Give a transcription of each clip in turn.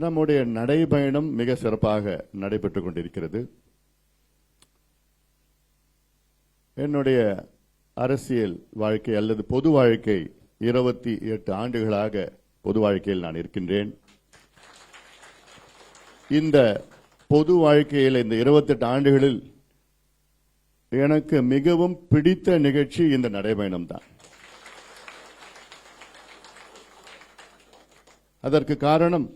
நம்முடைய நடைபயணம் மிக சிறப்பாக நடைபெற்றுக் கொண்டிருக்கிறது. என்னுடைய அரசியல் வாழ்க்கை அல்லது பொது வாழ்க்கை 28 ஆண்டுகளாக பொது வாழ்க்கையில் நான் இருக்கின்றேன். இந்த பொது வாழ்க்கையில் இந்த 28 ஆண்டுகளில் எனக்கு மிகவும் பிடித்த நிகழ்ச்சி இந்த நடைபயணம் தான். அதற்கு காரணம்,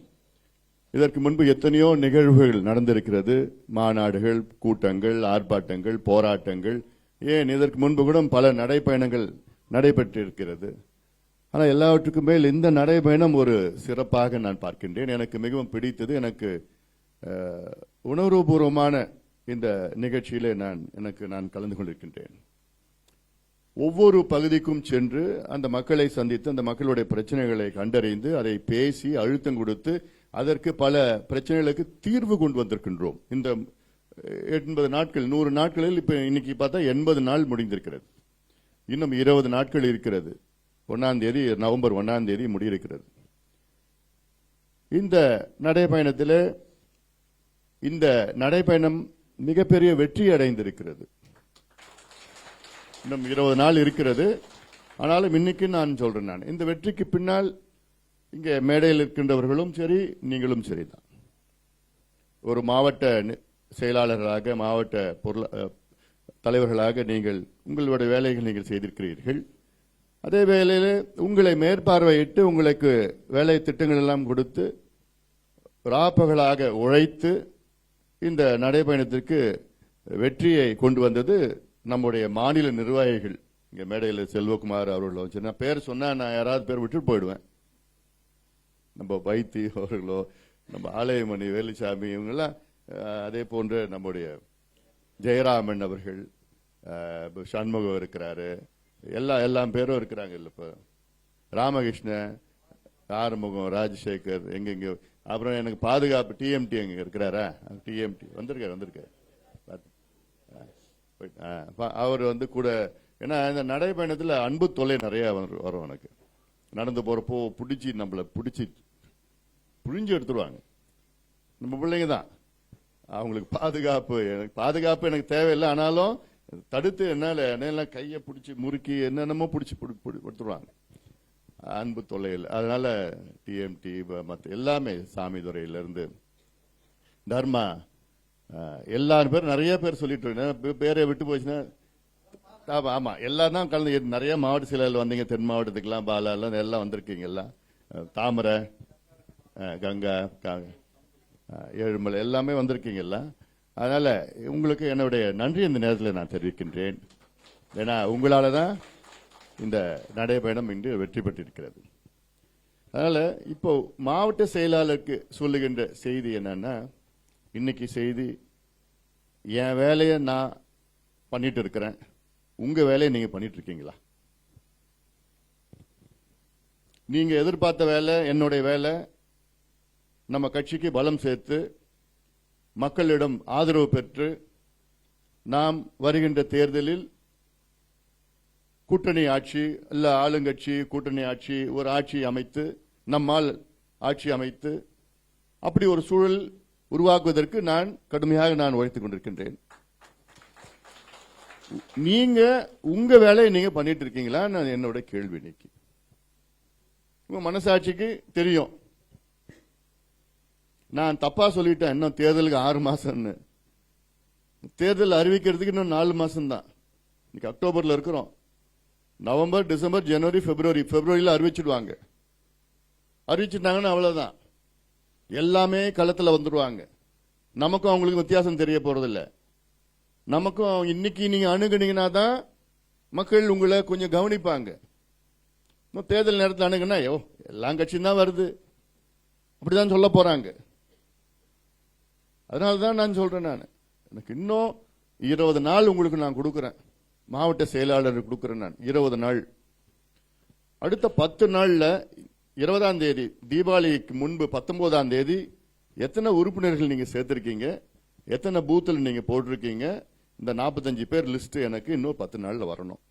இதற்கு முன்பு எத்தனையோ நிகழ்வுகள் நடந்திருக்கிறது. மாநாடுகள், கூட்டங்கள், ஆர்ப்பாட்டங்கள், போராட்டங்கள், ஏன் இதற்கு முன்பு கூட பல நடைபயணங்கள் நடைபெற்றிருக்கிறது. ஆனால் எல்லாவற்றுக்கும் மேல் இந்த நடைபயணம் ஒரு சிறப்பாக நான் பார்க்கின்றேன். எனக்கு மிகவும் பிடித்தது. எனக்கு உணர்வுபூர்வமான இந்த நிகழ்ச்சியிலே நான் கலந்து கொண்டிருக்கின்றேன். ஒவ்வொரு பகுதிக்கும் சென்று அந்த மக்களை சந்தித்து அந்த மக்களுடைய பிரச்சனைகளை கண்டறிந்து அதை பேசி அழுத்தம் கொடுத்து அதற்கு பல பிரச்சனைகளுக்கு தீர்வு கொண்டு வந்திருக்கின்றோம். இந்த 80 நாட்கள் 100 நாட்களில் இப்ப இன்னைக்கு பார்த்தா 80 நாள் முடிந்திருக்கிறது. இன்னும் 20 நாட்கள் இருக்கிறது. நவம்பர் 1ஆம் தேதி முடியிருக்கிறது. இந்த நடைபயணம் மிகப்பெரிய வெற்றி அடைந்திருக்கிறது. இன்னும் 20 நாள் இருக்கிறது. ஆனாலும் இன்னைக்கு நான் சொல்றேன், இந்த வெற்றிக்கு பின்னால் இங்கே மேடையில் இருக்கின்றவர்களும் சரி, நீங்களும் சரிதான். ஒரு மாவட்ட செயலாளர்களாக, மாவட்ட தலைவர்களாக நீங்கள் உங்களுடைய வேலைகள் நீங்கள் செய்திருக்கிறீர்கள். அதே வேளையில் உங்களை மேற்பார்வையிட்டு உங்களுக்கு வேலை திட்டங்கள் எல்லாம் கொடுத்து ராப்பகலாக உழைத்து இந்த நடைபயணத்திற்கு வெற்றியை கொண்டு வந்தது நம்முடைய மாநில நிர்வாகிகள். இங்க மேடையில் செல்வகுமார் அவர்களோ, நான் பேர் சொன்னா நான் யாராவது பேர் விட்டு போயிடுவேன். நம்ம வைத்தி அவர்களோ, நம்ம ஆலயமணி வேலுசாமி, இவங்கெல்லாம், அதே போன்று நம்முடைய ஜெயராமன் அவர்கள், சண்முகம் இருக்கிறாரு, எல்லாம் பேரும் இருக்கிறாங்க. இல்ல இப்ப ராமகிருஷ்ணன், ஆறுமுகம், ராஜசேகர், எங்கெங்க, அப்புறம் எனக்கு பாதுகாப்பு டிஎம்டி எங்க இருக்கிறாரா? டிஎம்டி வந்திருக்காரு. அவர் கூட, ஏன்னா இந்த நடைபயணத்தில் அன்பு தொல்லை நிறைய வரும். எனக்கு நடந்து போறப்போ நம்மளை பிடிச்சி புழிஞ்சு எடுத்துருவாங்க. நம்ம பிள்ளைங்க தான், அவங்களுக்கு பாதுகாப்பு எனக்கு தேவையில்லை. ஆனாலும் தடுத்து என்னால கையை பிடிச்சி முறுக்கி என்னென்னமோ பிடிச்சி எடுத்துருவாங்க அன்பு தொல்லையில். அதனால டிஎம்டி மற்ற எல்லாமே, சாமிதுரையிலிருந்து தர்மா, எல்லாரும் பேர் நிறைய பேர் சொல்லிட்டு பேரை விட்டு போச்சுன்னா, ஆமா எல்லாம் தான் கலந்து நிறைய மாவட்ட செயலாளர் வந்தீங்க. தென் மாவட்டத்துக்கெல்லாம் பாலா எல்லாம் வந்திருக்கீங்க. எல்லாம் தாமரை, கங்கா, ஏழுமலை எல்லாமே வந்திருக்கீங்கல்ல. அதனால உங்களுக்கு என்னுடைய நன்றி இந்த நேரத்தில் நான் தெரிவிக்கின்றேன். ஏன்னா உங்களால தான் இந்த நடைபயணம் இன்று வெற்றி பெற்றிருக்கிறது. அதனால இப்போ மாவட்ட செயலாளருக்கு சொல்லுகின்ற செய்தி என்னன்னா, இன்னைக்கு செய்தி, என் வேலையை நான் பண்ணிட்டு இருக்கிறேன், உங்க வேலையை நீங்க பண்ணிட்டு இருக்கீங்களா? நீங்க எதிர்பார்த்த வேலை, என்னுடைய வேலை, நம்ம கட்சிக்கு பலம் சேர்த்து மக்களிடம் ஆதரவு பெற்று நாம் வருகின்ற தேர்தலில் கூட்டணி ஆட்சி, இல்ல ஆளுங்கட்சி கூட்டணி ஆட்சி, ஒரு ஆட்சி அமைத்து, நம்மால் ஆட்சி அமைத்து அப்படி ஒரு சூழல் உருவாக்குவதற்கு நான் கடுமையாக உழைத்துக் கொண்டிருக்கின்றேன். நீங்க உங்க வேலையை நீங்க பண்ணிட்டு இருக்கீங்களா? என்னோட கேள்வி. இன்னைக்கு உங்க மனசாட்சிக்கு தெரியும். நான் தப்பா சொல்லிட்டேன். இன்னும் தேர்தலுக்கு 6 மாசம்னு. தேர்தல் அறிவிக்கிறதுக்கு இன்னும் 4 மாசம் தான். இன்னைக்கு அக்டோபர்ல இருக்கிறோம். நவம்பர், டிசம்பர், ஜனவரி, பிப்ரவரியில அறிவிச்சிடுவாங்க. அறிவிச்சிட்டாங்கன்னா அவ்வளவுதான், எல்லாமே களத்துல வந்துடுவாங்க. நமக்கும் அவங்களுக்கு வித்தியாசம் தெரிய போறதில்ல. நமக்கும் இன்னைக்கு நீங்க அணுகுனீங்கன்னா தான் மக்கள் உங்களை கொஞ்சம் கவனிப்பாங்க. தேர்தல் நேரத்தில் அணுகுனா எல்லா கட்சியும் தான் வருது அப்படிதான் சொல்ல போறாங்க. அதனாலதான் நான் சொல்றேன், எனக்கு இன்னும் 20 நாள் உங்களுக்கு நான் கொடுக்கிறேன். மாவட்ட செயலாளர் கொடுக்கிறேன் நான் 20 நாள். அடுத்த 10 நாள்ல 20ஆம் தேதி தீபாவளிக்கு முன்பு 19ஆம் தேதி எத்தனை உறுப்பினர்கள் நீங்க சேர்த்திருக்கீங்க, எத்தனை பூத்தில் நீங்க போட்டிருக்கீங்க, இந்த 45 பேர் லிஸ்ட் எனக்கு இன்னும் 10 நாள்ல வரணும்.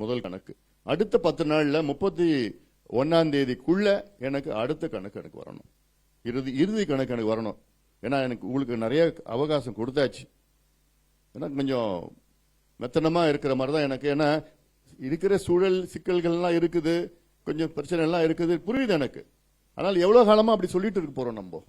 முதல் கணக்கு. அடுத்த 10 நாள்ல 31ஆம் தேதிக்குள்ள எனக்கு அடுத்த கணக்கு எனக்கு வரணும். இறுதி கணக்கு எனக்கு வரணும். ஏன்னா எனக்கு உங்களுக்கு நிறைய அவகாசம் கொடுத்தாச்சு. ஏன்னா கொஞ்சம் மெத்தனமா இருக்கிற மாதிரி தான் எனக்கு. ஏன்னா இருக்கிற சூழல் சிக்கல்கள்லாம் இருக்குது, கொஞ்சம் பிரச்சனை எல்லாம் இருக்குது, புரியுது எனக்கு. ஆனால் எவ்வளவு காலமா அப்படி சொல்லிட்டு இருக்க போறோம் நம்ம?